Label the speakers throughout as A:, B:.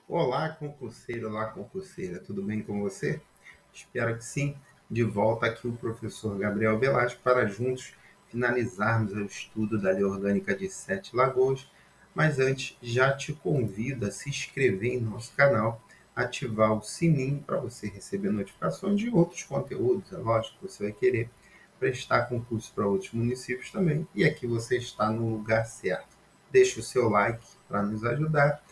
A: Olá, concurseira, tudo bem com você? Espero que sim. De volta aqui o professor Gabriel Velasco para juntos finalizarmos o estudo da Lei Orgânica de Sete Lagoas. Mas antes, já te convido a se inscrever em nosso canal, ativar o sininho para você receber notificações de outros conteúdos. É lógico que você vai querer prestar concurso para outros municípios também. E aqui você está no lugar certo. Deixe o seu like para nos ajudar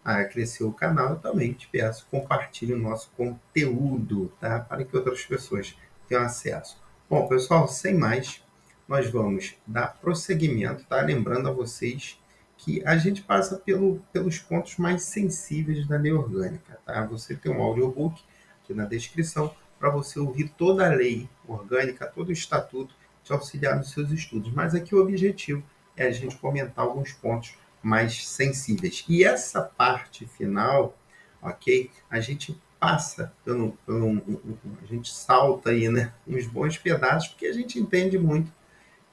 A: a crescer o canal. Eu também te peço, compartilhe o nosso conteúdo, tá? Para que outras pessoas tenham acesso. Bom, pessoal, sem mais, nós vamos dar prosseguimento, tá? Lembrando a vocês que a gente passa pelos pontos mais sensíveis da lei orgânica, tá? Você tem um audiobook aqui na descrição para você ouvir toda a lei orgânica, todo o estatuto, te auxiliar nos seus estudos. Mas aqui o objetivo é a gente comentar alguns pontos mais sensíveis. E essa parte final, ok? A gente passa a gente salta aí, né? Uns bons pedaços, porque a gente entende muito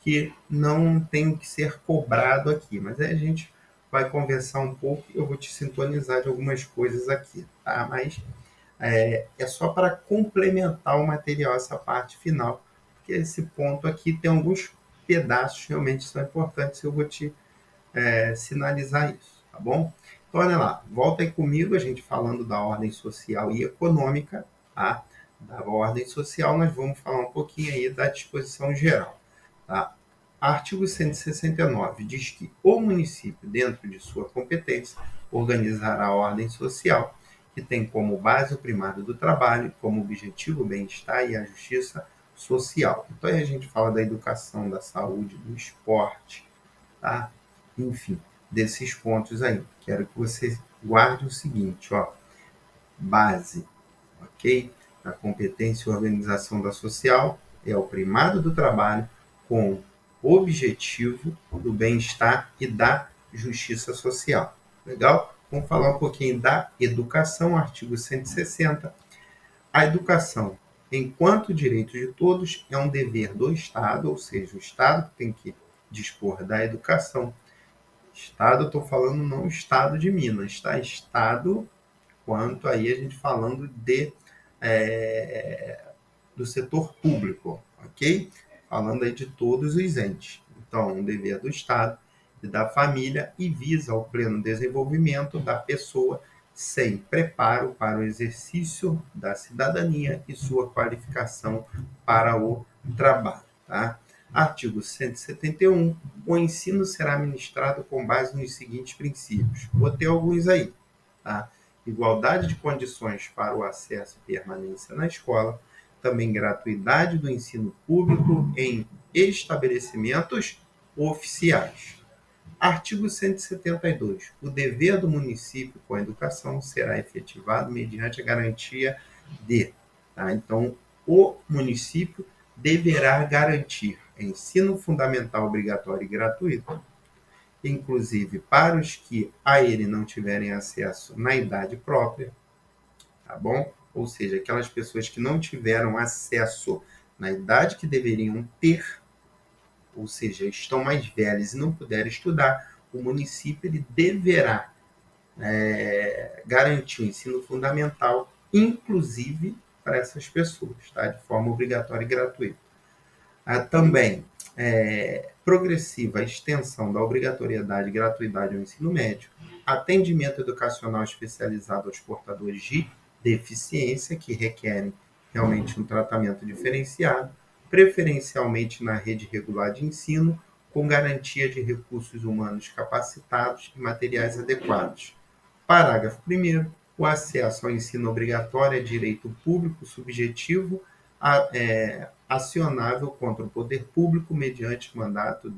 A: que não tem que ser cobrado aqui, mas aí a gente vai conversar um pouco e eu vou te sintonizar de algumas coisas aqui, tá? Mas é só para complementar o material, essa parte final, porque esse ponto aqui tem alguns pedaços que realmente são importantes, eu vou te sinalizar isso, tá bom? Então, olha lá, volta aí comigo, a gente falando da ordem social e econômica, tá? Da ordem social, nós vamos falar um pouquinho aí da disposição geral, tá? Artigo 169 diz que o município, dentro de sua competência, organizará a ordem social, que tem como base o primário do trabalho, como objetivo o bem-estar e a justiça social. Então, aí a gente fala da educação, da saúde, do esporte, tá? Enfim, desses pontos aí. Quero que você guarde o seguinte, ó, base, ok? A competência e organização da social é o primado do trabalho com objetivo do bem-estar e da justiça social. Legal? Vamos falar um pouquinho da educação, artigo 160. A educação, enquanto direito de todos, é um dever do Estado, ou seja, o Estado tem que dispor da educação. Estado, estou falando não estado de Minas, tá? Estado, quanto aí a gente falando é, do setor público, ok? Falando aí de todos os entes. Então, um dever do Estado e da família e visa ao pleno desenvolvimento da pessoa sem preparo para o exercício da cidadania e sua qualificação para o trabalho, tá? Artigo 171. O ensino será ministrado com base nos seguintes princípios. Vou ter alguns aí, tá? Igualdade de condições para o acesso e permanência na escola, também gratuidade do ensino público em estabelecimentos oficiais. Artigo 172. O dever do município com a educação será efetivado mediante a garantia de. Tá? Então, o município deverá garantir ensino fundamental obrigatório e gratuito, inclusive para os que a ele não tiverem acesso na idade própria, tá bom? Ou seja, aquelas pessoas que não tiveram acesso na idade que deveriam ter, ou seja, estão mais velhas e não puderem estudar, o município ele deverá garantir o ensino fundamental, inclusive para essas pessoas, tá? De forma obrigatória e gratuita. Também progressiva extensão da obrigatoriedade e gratuidade ao ensino médio, atendimento educacional especializado aos portadores de deficiência que requerem realmente um tratamento diferenciado, preferencialmente na rede regular de ensino, com garantia de recursos humanos capacitados e materiais adequados. Parágrafo 1º. O acesso ao ensino obrigatório é direito público subjetivo acionável contra o poder público mediante mandado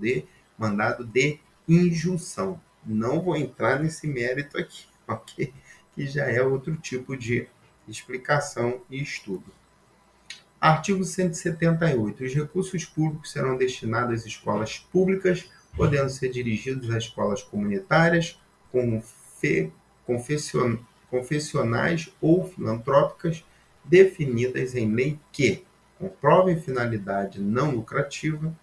A: de injunção. Não vou entrar nesse mérito aqui, ok? Que já é outro tipo de explicação e estudo. Artigo 178. Os recursos públicos serão destinados às escolas públicas, podendo ser dirigidos a escolas comunitárias, confessionais ou filantrópicas, definidas em lei que comprovem finalidade não lucrativa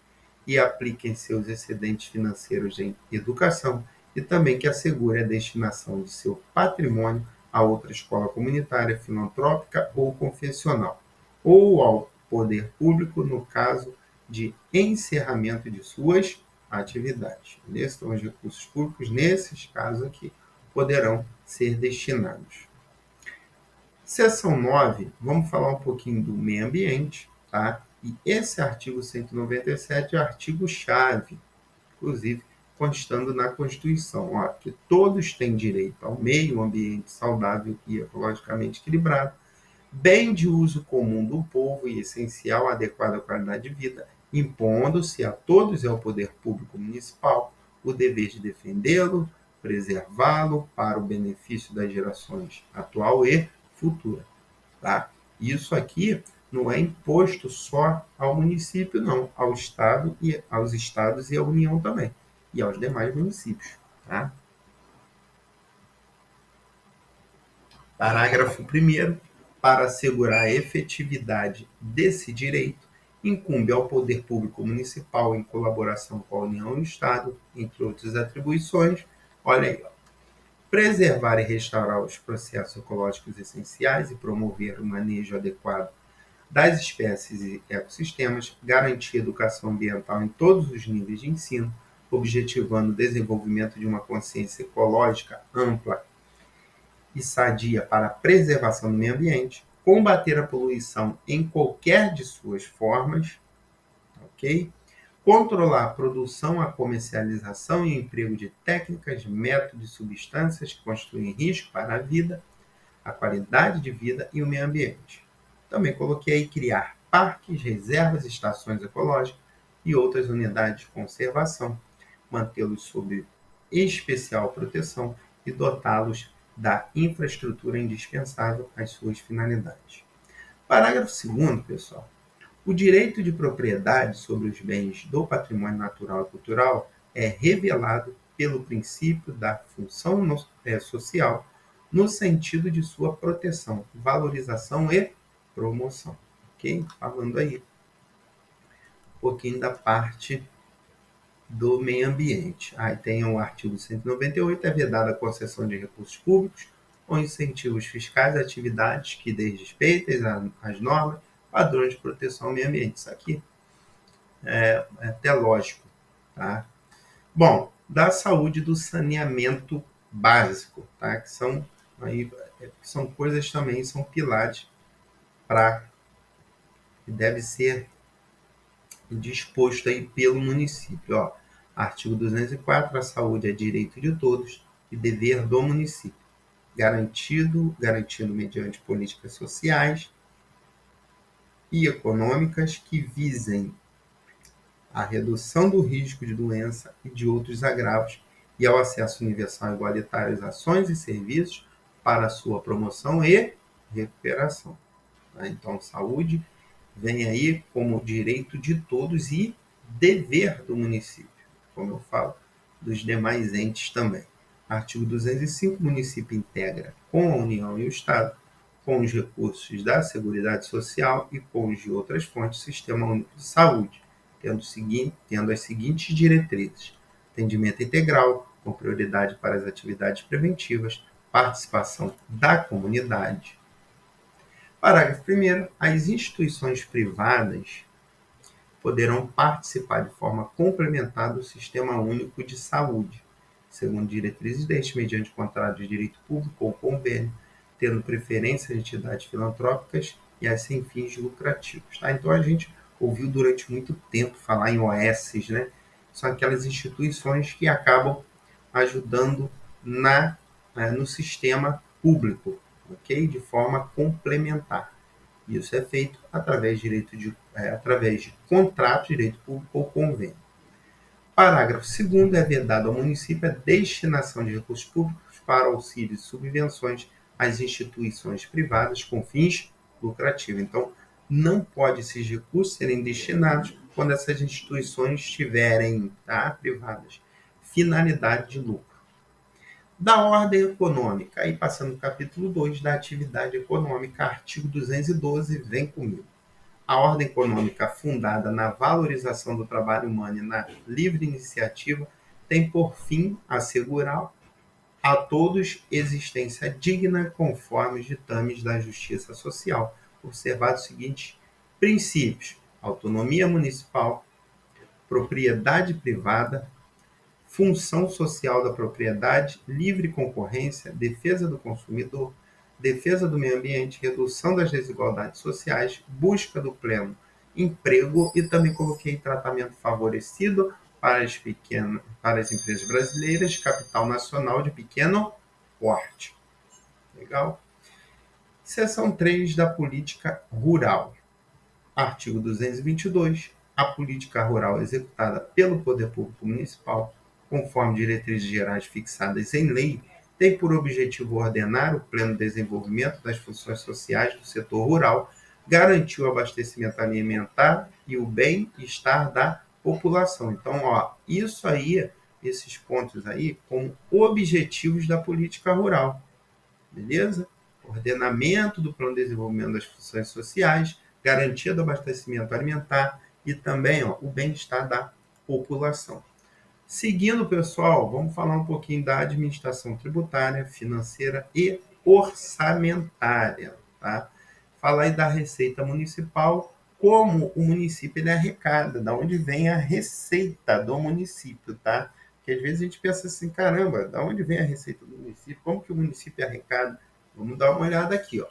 A: e apliquem seus excedentes financeiros em educação e também que assegure a destinação de seu patrimônio a outra escola comunitária, filantrópica ou confessional, ou ao poder público no caso de encerramento de suas atividades. Então, os recursos públicos, nesses casos aqui, poderão ser destinados. Seção 9, vamos falar um pouquinho do meio ambiente, tá? E esse artigo 197 é o artigo-chave, inclusive constando na Constituição, ó, que todos têm direito ao meio ambiente saudável e ecologicamente equilibrado, bem de uso comum do povo e essencial à adequada qualidade de vida, impondo-se a todos e ao poder público municipal o dever de defendê-lo, preservá-lo para o benefício das gerações atual e futura. Tá? Isso aqui não é imposto só ao município, não, ao estado e aos estados e à União também, e aos demais municípios. Tá? Parágrafo 1º. Para assegurar a efetividade desse direito, incumbe ao poder público municipal, em colaboração com a União e o Estado, entre outras atribuições, olha aí, ó, preservar e restaurar os processos ecológicos essenciais e promover o manejo adequado das espécies e ecossistemas, garantir educação ambiental em todos os níveis de ensino, objetivando o desenvolvimento de uma consciência ecológica ampla e sadia para a preservação do meio ambiente, combater a poluição em qualquer de suas formas, ok? Controlar a produção, a comercialização e o emprego de técnicas, métodos e substâncias que constituem risco para a vida, a qualidade de vida e o meio ambiente. Também coloquei aí criar parques, reservas, estações ecológicas e outras unidades de conservação, mantê-los sob especial proteção e dotá-los da infraestrutura indispensável às suas finalidades. Parágrafo 2º, pessoal. O direito de propriedade sobre os bens do patrimônio natural e cultural é revelado pelo princípio da função social no sentido de sua proteção, valorização e promoção. Ok? Falando aí um pouquinho da parte do meio ambiente. Aí tem o artigo 198, é vedada a concessão de recursos públicos ou incentivos fiscais a atividades que desrespeitem as normas, padrões de proteção ao meio ambiente. Isso aqui é até lógico. Tá? Bom, da saúde e do saneamento básico, tá? Que são coisas também, são pilares que deve ser disposto aí pelo município. Ó, artigo 204, a saúde é direito de todos e dever do município, garantindo mediante políticas sociais e econômicas que visem a redução do risco de doença e de outros agravos e ao acesso universal e igualitário às ações e serviços para sua promoção e recuperação. Tá? Então, saúde vem aí como direito de todos e dever do município, como eu falo, dos demais entes também. Artigo 205, o município integra com a União e o Estado, com os recursos da Seguridade Social e com os de outras fontes, o Sistema Único de Saúde, tendo as seguintes diretrizes: atendimento integral, com prioridade para as atividades preventivas, participação da comunidade. Parágrafo 1º. As instituições privadas poderão participar de forma complementar do Sistema Único de Saúde, segundo diretrizes deste, mediante contrato de direito público ou convênio, tendo preferência de entidades filantrópicas e as sem fins lucrativos. Tá? Então, a gente ouviu durante muito tempo falar em OSs, né? São aquelas instituições que acabam ajudando no sistema público, ok? De forma complementar. Isso é feito através de contrato, direito público ou convênio. Parágrafo 2º. É vedado ao município a destinação de recursos públicos para auxílios e subvenções às instituições privadas com fins lucrativos. Então, não pode esses recursos serem destinados quando essas instituições tiverem, privadas, finalidade de lucro. Da ordem econômica, aí passando no capítulo 2 da atividade econômica, artigo 212, vem comigo. A ordem econômica fundada na valorização do trabalho humano e na livre iniciativa tem por fim assegurar a todos existência digna conforme os ditames da justiça social, observados os seguintes princípios: autonomia municipal, propriedade privada, função social da propriedade, livre concorrência, defesa do consumidor, defesa do meio ambiente, redução das desigualdades sociais, busca do pleno emprego e também coloquei tratamento favorecido para as empresas brasileiras, capital nacional de pequeno porte. Legal? Seção 3 da política rural. Artigo 222. A política rural executada pelo Poder Público Municipal, conforme diretrizes gerais fixadas em lei, tem por objetivo ordenar o pleno desenvolvimento das funções sociais do setor rural, garantir o abastecimento alimentar e o bem-estar da população. Então, isso aí, esses pontos aí, como objetivos da política rural. Beleza? Ordenamento do plano de desenvolvimento das funções sociais, garantia do abastecimento alimentar e também o bem-estar da população. Seguindo, pessoal, vamos falar um pouquinho da administração tributária, financeira e orçamentária. Tá? Falar aí da receita municipal, como o município ele arrecada, da onde vem a receita do município, tá? Porque às vezes a gente pensa assim, caramba, da onde vem a receita do município? Como que o município arrecada? Vamos dar uma olhada aqui, ó.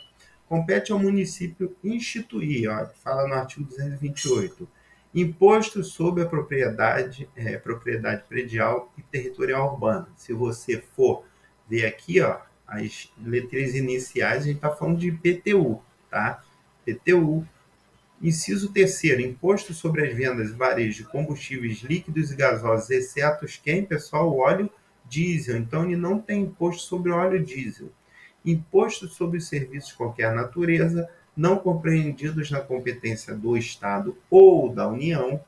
A: Compete ao município instituir, fala no artigo 228, imposto sobre a propriedade predial e territorial urbana. Se você for ver aqui, as letras iniciais, a gente está falando de IPTU, tá? IPTU. Inciso 3º, imposto sobre as vendas e varejo de combustíveis líquidos e gasosos, exceto quem, pessoal? O óleo diesel. Então, ele não tem imposto sobre o óleo diesel. Imposto sobre os serviços de qualquer natureza, não compreendidos na competência do Estado ou da União.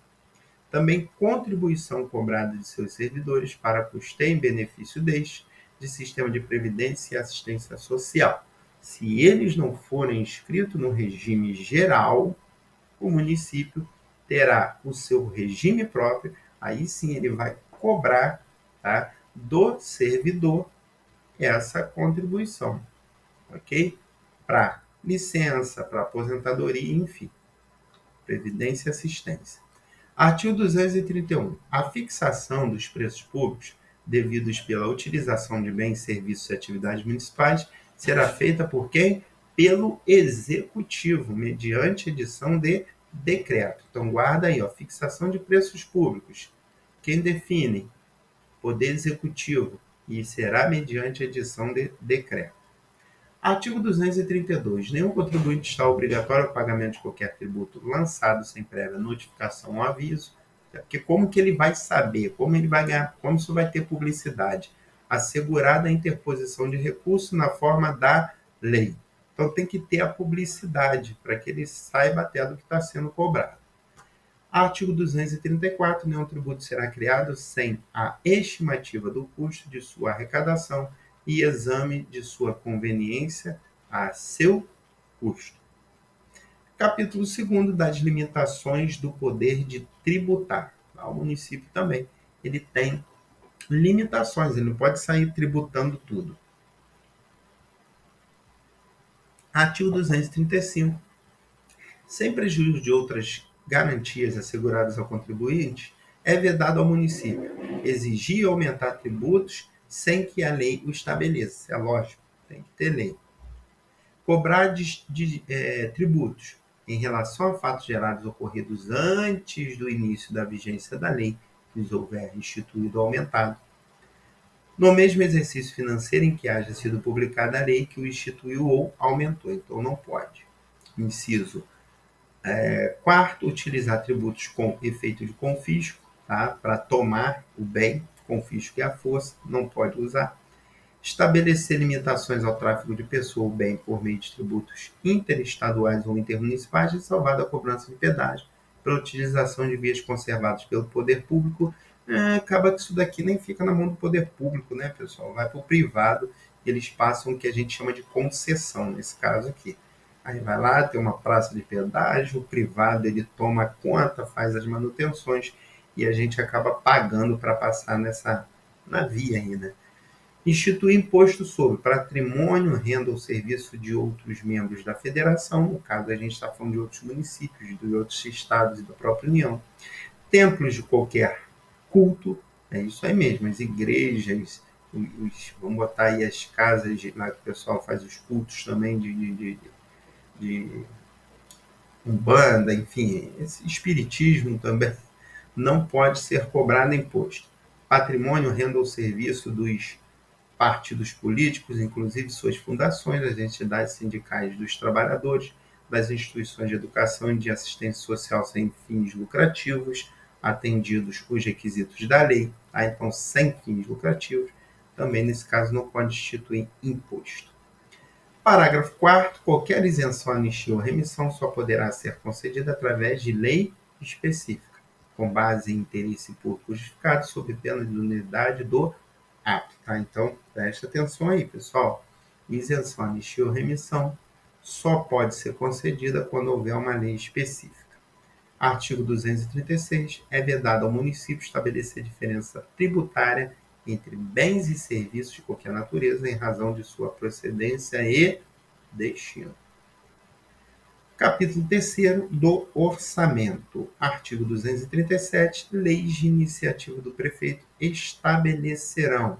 A: Também contribuição cobrada de seus servidores para custeio em benefício deste, de sistema de previdência e assistência social. Se eles não forem inscritos no regime geral, o município terá o seu regime próprio, aí sim ele vai cobrar, tá, do servidor essa contribuição, ok? Para licença, para aposentadoria, enfim, previdência e assistência. Artigo 231. A fixação dos preços públicos devidos pela utilização de bens, serviços e atividades municipais será feita por quem? Pelo Executivo, mediante edição de decreto. Então, guarda aí, fixação de preços públicos. Quem define? Poder Executivo. E será mediante edição de decreto. Artigo 232. Nenhum contribuinte está obrigatório ao pagamento de qualquer tributo lançado sem prévia notificação ou aviso. Porque como que ele vai saber? Como ele vai ganhar? Como isso vai ter publicidade? Assegurada a interposição de recurso na forma da lei. Então tem que ter a publicidade para que ele saiba até do que está sendo cobrado. Artigo 234. Nenhum tributo será criado sem a estimativa do custo de sua arrecadação e exame de sua conveniência a seu custo. Capítulo 2º das limitações do poder de tributar. O município também ele tem limitações, ele não pode sair tributando tudo. Artigo 235. Sem prejuízo de outras garantias asseguradas ao contribuinte, é vedado ao município exigir e aumentar tributos sem que a lei o estabeleça. É lógico, tem que ter lei. Cobrar tributos em relação a fatos gerados ocorridos antes do início da vigência da lei, que os houver instituído ou aumentado, no mesmo exercício financeiro em que haja sido publicada a lei que o instituiu ou aumentou. Então, não pode. Inciso 4º, utilizar tributos com efeito de confisco, tá? Para tomar o bem, confisco e a força, não pode usar. Estabelecer limitações ao tráfego de pessoa ou bem por meio de tributos interestaduais ou intermunicipais, ressalvada a cobrança de pedágio pela utilização de vias conservadas pelo poder público. Acaba que isso daqui nem fica na mão do poder público, né, pessoal? Vai para o privado, eles passam o que a gente chama de concessão, nesse caso aqui. Aí vai lá, tem uma praça de pedágio, o privado ele toma conta, faz as manutenções e a gente acaba pagando para passar na via ainda. Instituir imposto sobre patrimônio, renda ou serviço de outros membros da federação, no caso a gente está falando de outros municípios, de outros estados e da própria União, templos de qualquer culto, é isso aí mesmo, as igrejas, vamos botar aí as casas lá que o pessoal faz os cultos também de Umbanda, enfim, esse espiritismo também não pode ser cobrado imposto. Patrimônio, renda ou serviço dos partidos políticos, inclusive suas fundações, das entidades sindicais dos trabalhadores, das instituições de educação e de assistência social sem fins lucrativos, atendidos os requisitos da lei, tá? Então, sem fins lucrativos, também nesse caso não pode instituir imposto. Parágrafo 4º. Qualquer isenção, anistia ou remissão só poderá ser concedida através de lei específica, com base em interesse público justificado, sob pena de nulidade do ato. Tá? Então, preste atenção aí, pessoal. Isenção, anistia ou remissão só pode ser concedida quando houver uma lei específica. Artigo 236. É vedado ao município estabelecer diferença tributária entre bens e serviços de qualquer natureza em razão de sua procedência e destino. Capítulo 3º do Orçamento. Artigo 237. Leis de iniciativa do prefeito estabelecerão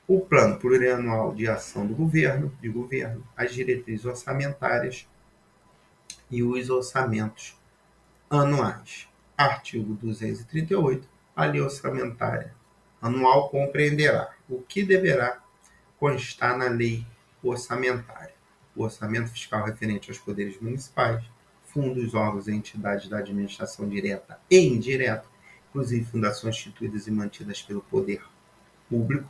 A: o plano plurianual de ação do governo, as diretrizes orçamentárias e os orçamentos anuais. Artigo 238. A lei orçamentária anual compreenderá o que deverá constar na lei orçamentária: o orçamento fiscal referente aos poderes municipais, fundos, órgãos e entidades da administração direta e indireta, inclusive fundações instituídas e mantidas pelo poder público,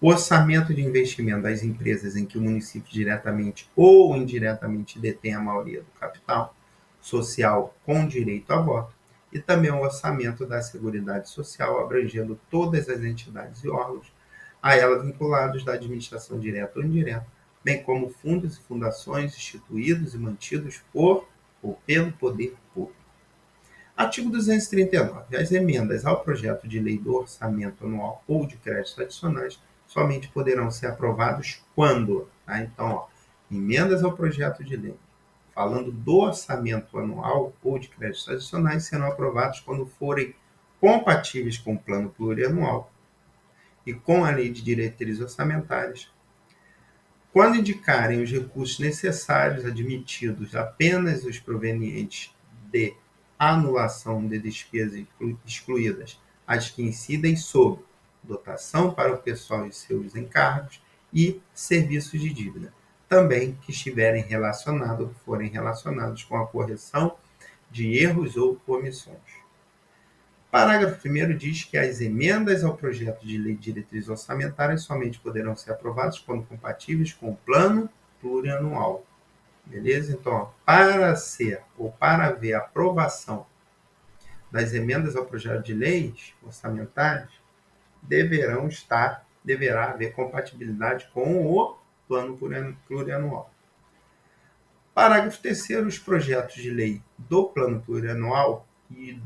A: o orçamento de investimento das empresas em que o município diretamente ou indiretamente detém a maioria do capital social com direito a voto, e também o orçamento da Seguridade Social, abrangendo todas as entidades e órgãos a ela vinculados da administração direta ou indireta, bem como fundos e fundações instituídos e mantidos por ou pelo poder público. Artigo 239. As emendas ao projeto de lei do orçamento anual ou de créditos adicionais somente poderão ser aprovados quando, tá? Então, emendas ao projeto de lei falando do orçamento anual ou de créditos adicionais serão aprovados quando forem compatíveis com o plano plurianual e com a lei de diretrizes orçamentárias, quando indicarem os recursos necessários admitidos apenas os provenientes de anulação de despesas excluídas as que incidem sobre dotação para o pessoal e seus encargos e serviços de dívida, também que estiverem relacionados ou forem relacionados com a correção de erros ou omissões. Parágrafo 1º diz que as emendas ao projeto de lei de diretrizes orçamentárias somente poderão ser aprovadas quando compatíveis com o plano plurianual. Beleza? Então, para ser ou para haver aprovação das emendas ao projeto de leis orçamentárias, deverá haver compatibilidade com o plano plurianual. Parágrafo 3º. Os projetos de lei do plano plurianual e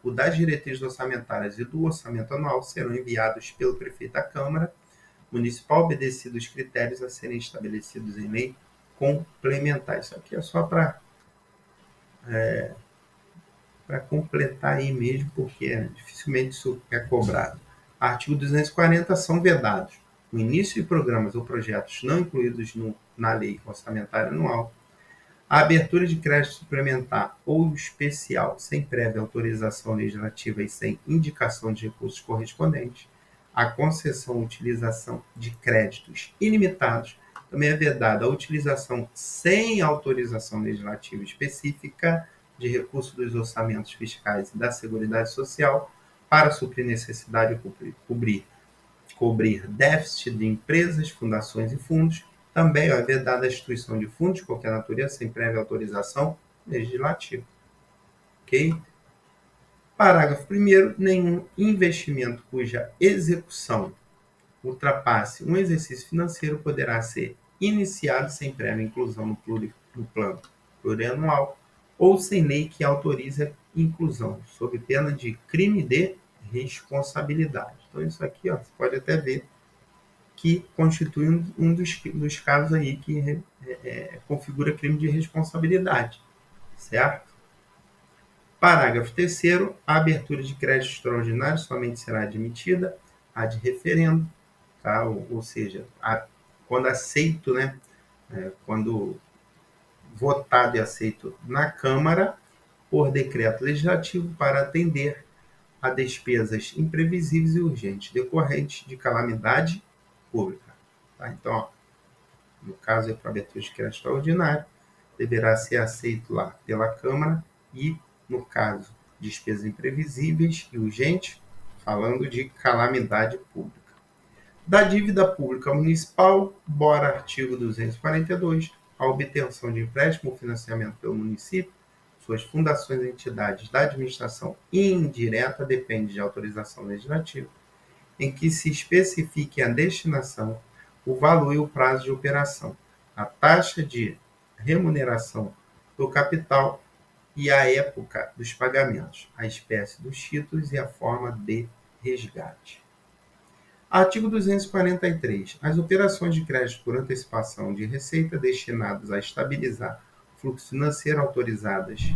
A: o das diretrizes orçamentárias e do orçamento anual serão enviados pelo prefeito à Câmara Municipal, obedecidos os critérios a serem estabelecidos em lei complementar. Isso aqui é só para completar aí mesmo, porque dificilmente isso é cobrado. Artigo 240. São vedados o início de programas ou projetos não incluídos na lei orçamentária anual, a abertura de crédito suplementar ou especial sem prévia autorização legislativa e sem indicação de recursos correspondentes, a concessão ou utilização de créditos ilimitados, também é vedada a utilização sem autorização legislativa específica de recursos dos orçamentos fiscais e da Seguridade Social para suprir necessidade de cobrir déficit de empresas, fundações e fundos. Também é vedada a instituição de fundos de qualquer natureza sem prévia autorização legislativa. Ok? Parágrafo 1º. Nenhum investimento cuja execução ultrapasse um exercício financeiro poderá ser iniciado sem prévia inclusão no plano plurianual ou sem lei que autorize a inclusão, sob pena de crime de responsabilidade. Então, isso aqui, ó, você pode até ver que constitui um dos casos aí que configura crime de responsabilidade, certo? Parágrafo 3º, a abertura de crédito extraordinário somente será admitida a de referendo, tá? Ou seja, quando aceito, né? Quando votado e aceito na Câmara por decreto legislativo para atender a despesas imprevisíveis e urgentes decorrentes de calamidade pública. Tá? Então, ó, no caso, para abertura de crédito extraordinário, deverá ser aceito lá pela Câmara e, no caso, despesas imprevisíveis e urgentes, falando de calamidade pública. Da dívida pública municipal, bora artigo 242, a obtenção de empréstimo ou financiamento pelo município, suas fundações e entidades da administração indireta depende de autorização legislativa, em que se especifique a destinação, o valor e o prazo de operação, a taxa de remuneração do capital e a época dos pagamentos, a espécie dos títulos e a forma de resgate. Artigo 243. As operações de crédito por antecipação de receita destinadas a estabilizar o fluxo financeiro autorizadas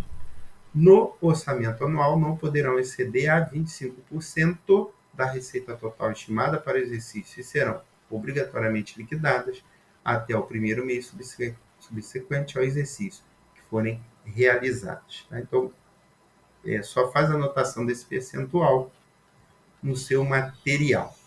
A: no orçamento anual não poderão exceder a 25% da receita total estimada para o exercício e serão obrigatoriamente liquidadas até o primeiro mês subsequente ao exercício que forem realizados. Tá? Então, só faz a anotação desse percentual no seu material.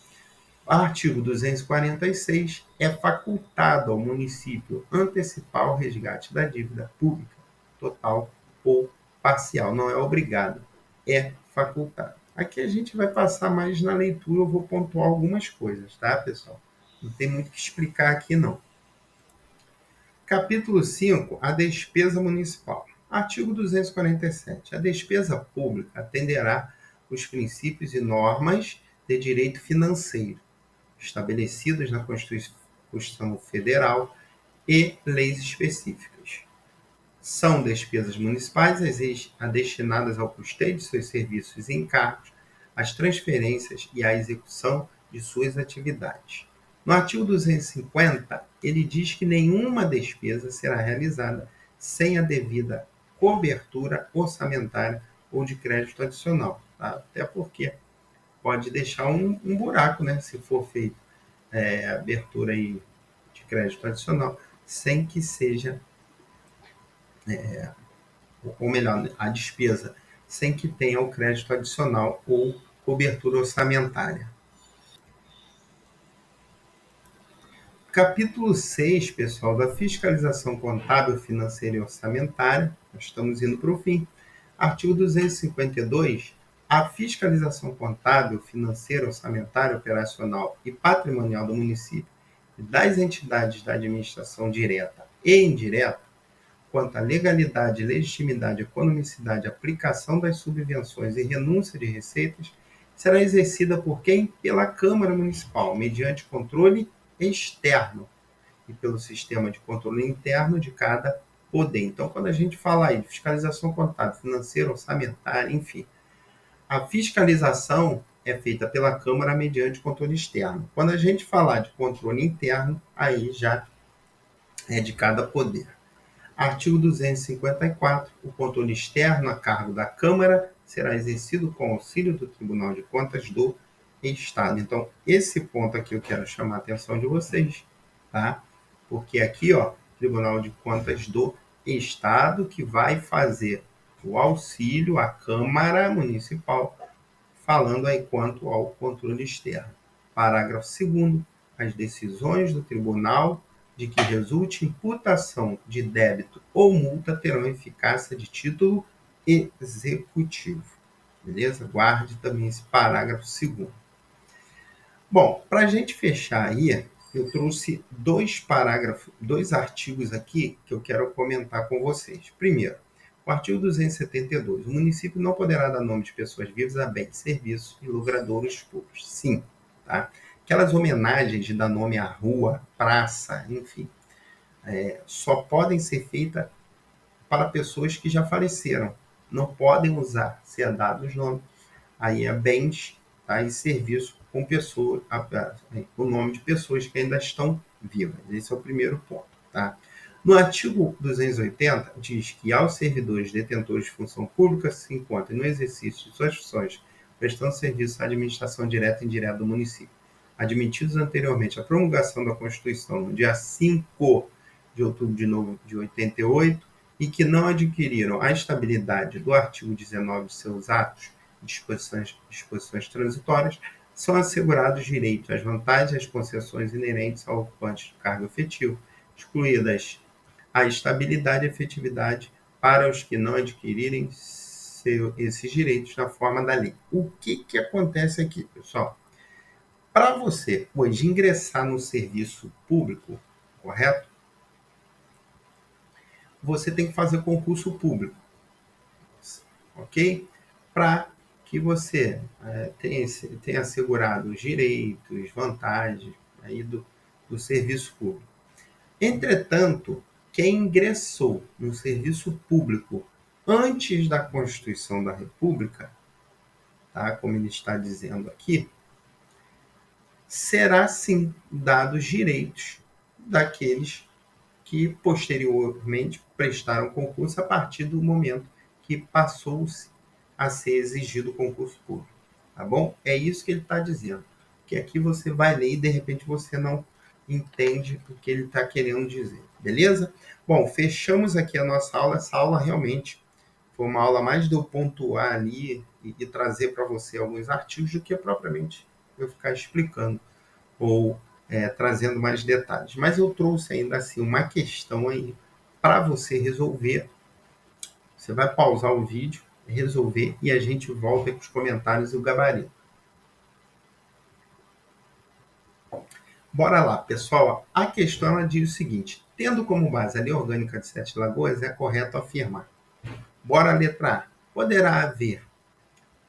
A: Artigo 246. É facultado ao município antecipar o resgate da dívida pública, total ou parcial. Não é obrigado, é facultado. Aqui a gente vai passar mais na leitura, eu vou pontuar algumas coisas, tá, pessoal? Não tem muito o que explicar aqui, não. Capítulo 5. A despesa municipal. Artigo 247. A despesa pública atenderá os princípios e normas de direito financeiro estabelecidos na Constituição Federal e leis específicas. São despesas municipais as destinadas ao custeio de seus serviços e encargos, às transferências e à execução de suas atividades. No artigo 250, ele diz que nenhuma despesa será realizada sem a devida cobertura orçamentária ou de crédito adicional, tá? Até porque pode deixar um buraco, né, se for feito abertura aí de crédito adicional, sem que seja, ou melhor, a despesa, sem que tenha o crédito adicional ou cobertura orçamentária. Capítulo 6, pessoal, da fiscalização contábil, financeira e orçamentária. Nós estamos indo para o fim. Artigo 252. A fiscalização contábil, financeira, orçamentária, operacional e patrimonial do município e das entidades da administração direta e indireta, quanto à legalidade, legitimidade, economicidade, aplicação das subvenções e renúncia de receitas, será exercida por quem? Pela Câmara Municipal, mediante controle externo e pelo sistema de controle interno de cada poder. Então, quando a gente fala aí de fiscalização contábil, financeira, orçamentária, enfim, a fiscalização é feita pela Câmara mediante controle externo. Quando a gente falar de controle interno, aí já é de cada poder. Artigo 254. O controle externo a cargo da Câmara será exercido com auxílio do Tribunal de Contas do Estado. Então, esse ponto aqui eu quero chamar a atenção de vocês, tá? Porque aqui, ó, Tribunal de Contas do Estado que vai fazer o auxílio à Câmara Municipal, falando aí quanto ao controle externo. Parágrafo 2º. As decisões do Tribunal de que resulte imputação de débito ou multa terão eficácia de título executivo. Beleza? Guarde também esse parágrafo 2º. Bom, para a gente fechar aí, eu trouxe dois artigos aqui que eu quero comentar com vocês. Primeiro, o artigo 272. O município não poderá dar nome de pessoas vivas a bens, serviços e logradouros públicos. Sim, tá? Aquelas homenagens de dar nome à rua, praça, enfim, só podem ser feitas para pessoas que já faleceram. Não podem usar, ser dado os nomes, aí bens, tá? E serviços com o nome de pessoas que ainda estão vivas. Esse é o primeiro ponto. Tá? No artigo 280, diz que aos servidores detentores de função pública se encontrem no exercício de suas funções, prestando serviço à administração direta e indireta do município, admitidos anteriormente à promulgação da Constituição no dia 5 de outubro de 88, e que não adquiriram a estabilidade do artigo 19 de seus atos, disposições transitórias, são assegurados direito às vantagens e às concessões inerentes ao ocupante do cargo efetivo, excluídas a estabilidade e efetividade para os que não adquirirem esses direitos na forma da lei. O que acontece aqui, pessoal? Para você hoje ingressar no serviço público, correto? Você tem que fazer concurso público, ok? Para que você tenha assegurado os direitos, vantagens aí do serviço público. Entretanto, quem ingressou no serviço público antes da Constituição da República, tá? Como ele está dizendo aqui, será sim dado os direitos daqueles que posteriormente prestaram concurso a partir do momento que passou-se a ser exigido o concurso público. Tá bom? É isso que ele está dizendo. Que aqui você vai ler e de repente você não entende o que ele está querendo dizer. Beleza? Bom, fechamos aqui a nossa aula. Essa aula realmente foi uma aula mais de eu pontuar ali e trazer para você alguns artigos do que propriamente eu ficar explicando ou trazendo mais detalhes. Mas eu trouxe ainda assim uma questão aí para você resolver. Você vai pausar o vídeo, resolver e a gente volta com os comentários e o gabarito. Bora lá, pessoal. A questão ela diz o seguinte: tendo como base a Lei Orgânica de Sete Lagoas, é correto afirmar. Bora a letra A. Poderá haver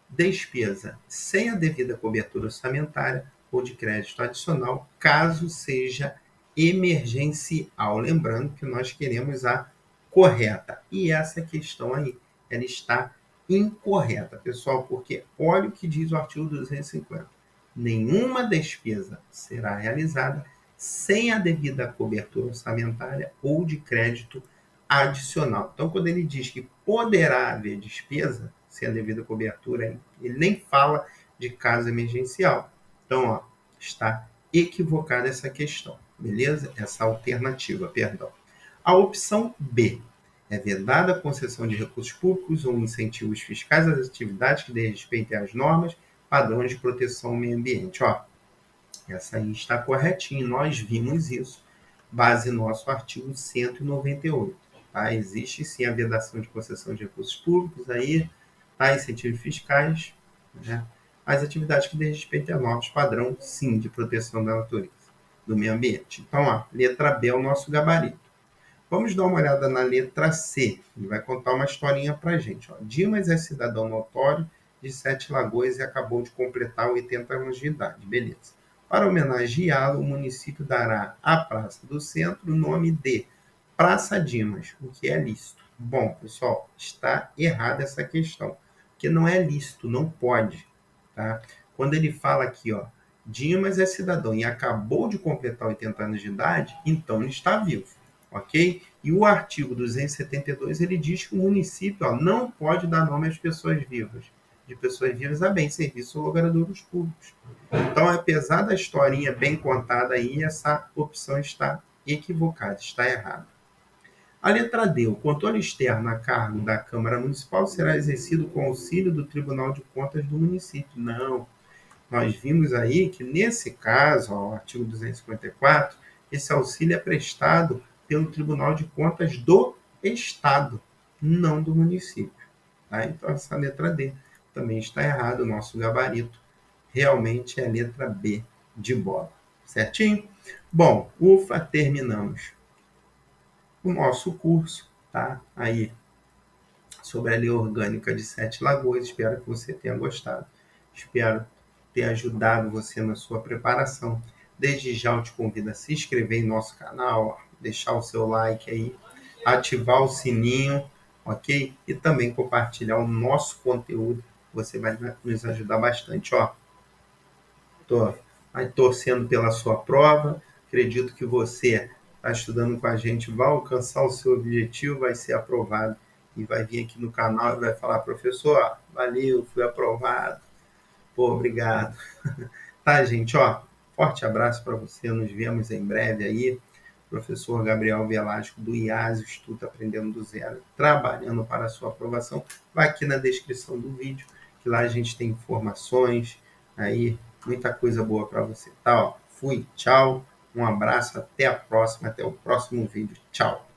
A: despesa sem a devida cobertura orçamentária ou de crédito adicional, caso seja emergencial. Lembrando que nós queremos a correta. E essa questão aí, ela está incorreta, pessoal, porque olha o que diz o artigo 250. Nenhuma despesa será realizada sem a devida cobertura orçamentária ou de crédito adicional. Então, quando ele diz que poderá haver despesa sem a devida cobertura, ele nem fala de caso emergencial. Então, ó, está equivocada essa questão, beleza? Essa alternativa, perdão. A opção B é vedada a concessão de recursos públicos ou incentivos fiscais às atividades que desrespeitem às normas, padrões de proteção ao meio ambiente. Ó, essa aí está corretinha, nós vimos isso, base no nosso artigo 198. Tá? Existe sim a vedação de concessão de recursos públicos, aí, tá? Incentivos fiscais, né? As atividades que desrespeitem a normas padrão, sim, de proteção da natureza, do meio ambiente. Então, ó, letra B é o nosso gabarito. Vamos dar uma olhada na letra C. Ele vai contar uma historinha para a gente. Ó. Dimas é cidadão notório de Sete Lagoas e acabou de completar 80 anos de idade. Beleza. Para homenageá-lo, o município dará à Praça do Centro o nome de Praça Dimas, o que é lícito. Bom, pessoal, está errada essa questão, porque não é lícito, não pode. Tá? Quando ele fala aqui, ó, Dimas é cidadão e acabou de completar 80 anos de idade, então ele está vivo. Ok? E o artigo 272 ele diz que o município não pode dar nome às pessoas vivas, de pessoas vivas a bem, serviços ou logradouros públicos. Então, apesar da historinha bem contada aí, essa opção está equivocada, está errada. A letra D. O controle externo a cargo da Câmara Municipal será exercido com auxílio do Tribunal de Contas do município. Não. Nós vimos aí que, nesse caso, ó, o artigo 254, esse auxílio é prestado pelo Tribunal de Contas do Estado, não do município. Tá? Então, essa letra D também está errada. O nosso gabarito realmente é a letra B de bola. Certinho? Bom, ufa, terminamos o nosso curso, tá? Aí, sobre a Lei Orgânica de Sete Lagoas. Espero que você tenha gostado. Espero ter ajudado você na sua preparação. Desde já eu te convido a se inscrever em nosso canal, deixar o seu like aí, ativar o sininho, ok? E também compartilhar o nosso conteúdo. Você vai nos ajudar bastante, ó. Estou torcendo pela sua prova. Acredito que você está estudando com a gente, vai alcançar o seu objetivo, vai ser aprovado e vai vir aqui no canal e vai falar: professor, valeu, fui aprovado. Pô, obrigado. Tá, gente? Ó, forte abraço para você. Nos vemos em breve aí. Professor Gabriel Velasco, do IAS, Instituto Aprendendo do Zero, trabalhando para a sua aprovação. Vai aqui na descrição do vídeo, que lá a gente tem informações, aí muita coisa boa para você. Tá, ó, fui, tchau, um abraço, até a próxima, até o próximo vídeo. Tchau.